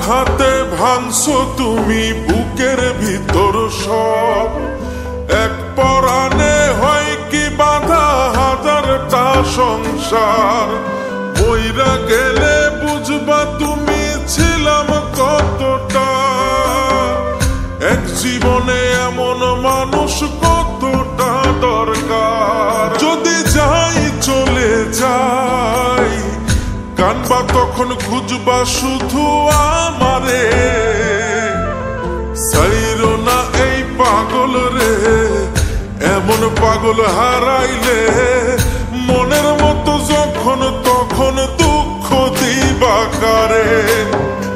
আঘাতে ভাঙছো তুমি বুকের ভিতর সব, এক পরাণে হয় কি বাঁধা হাজারটা সংসার। মইরা গেলে বুঝবা তুমি ছিলাম কতটা, এক জীবনে এমন মানুষ কতটা দরকার। যদি যাই চলে যাই কানবা তখন খুঁজবা শুধু আমারে, সাইরো না এই পাগল রে। এমন পাগল হারাইলে মনের মতো যখন তখন দুঃখ দিবা কারে।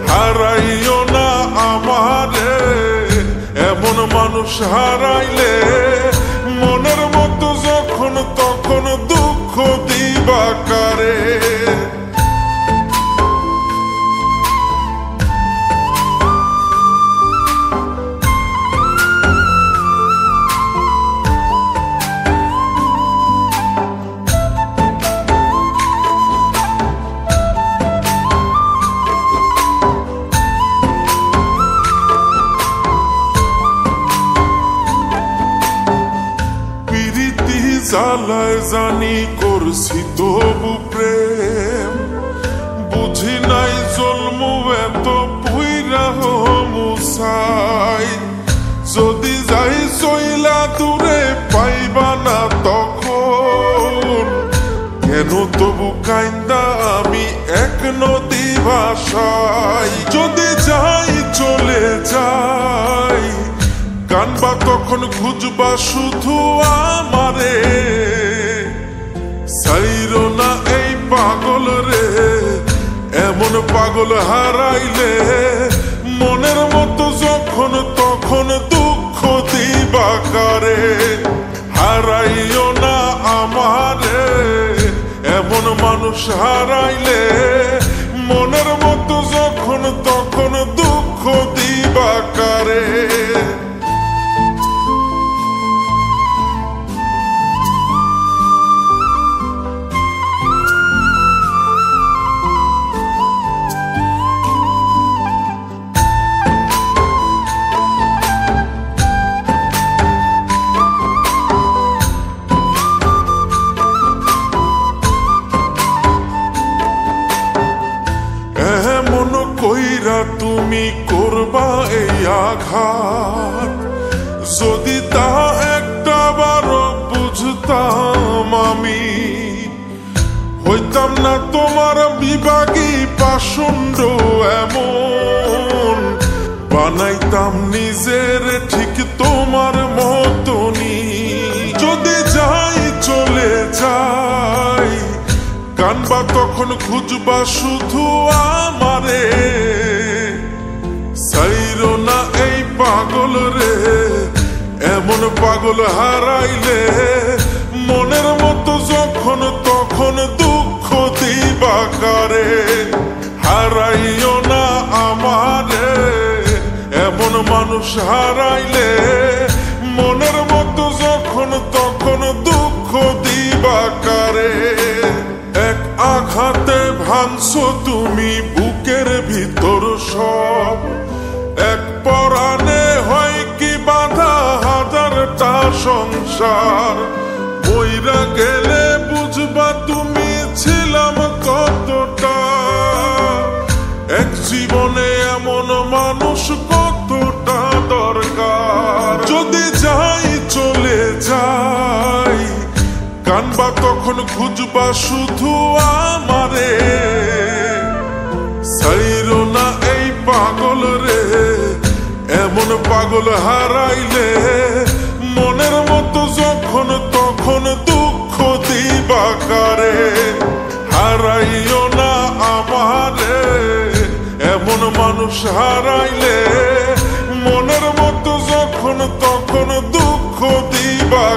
হারাইও না আমারে, এমন মানুষ হারাইলে মনের মতো যখন তখন দুঃখ দিবা কারে। জ্বালায় জানি করছি তবু প্রেম, বুঝি নাই জন্মু এত পুইরা মুসাই। যদি যাই চইলা দূরে পাইবা না তখন, কেন তবু কাইন্দা আমি এক নদী ভাষাই। যদি যাই চলে যাই কানবা তখন খুঁজবা শুধু আমারে, সাইরো না এই পাগল রে। এমন পাগল হারাইলে মনের মতো যখন তখন দুঃখ দিবা কারে। হারাইও না আমারে, এমন মানুষ হারাইলে মনের মতো যখন তখন দুঃখ দিবা কারে। কইরা তুমি করবা এই আঘাত, যদি তা একটা বারো বুঝতাম আমি, হইতাম না তোমার বিভাগী পাষণ্ড এমন। বানাইতাম নিজের ঠিক তোমার মতনই। যদি যাই চলে যাই কানবা তখন খুঁজবা শুধু আমারে, সাইরো না এই পাগল রে। এমন পাগল হারাইলে মনের মতো যখন তখন দুঃখ দিবা কারে। হারাইও না আমারে, এমন মানুষ হারাইলে মনের মতো যখন তখন দুঃখ দিবা কারে। এক আঘাতে ভাঙছো তুমি বুকের ভিতর সব, এক পরাণে হয় কি বাঁধা হাজারটা সংসার। মইরা গেলে বুঝবা তুমি ছিলাম কতটা, এক জীবনে এমন মানুষ কতটা দরকার। যদি যাই চলে যাই কানবা তখন খুঁজবা শুধু আমারে, সাইরো না এই পাগল রে। এমন পাগল হারাইলে মনের মতো যখন তখন দুঃখ দিবা কারে। হারাইও না আমারে, এমন মানুষ হারাইলে মনের মতো যখন তখন দুঃখ দিবা।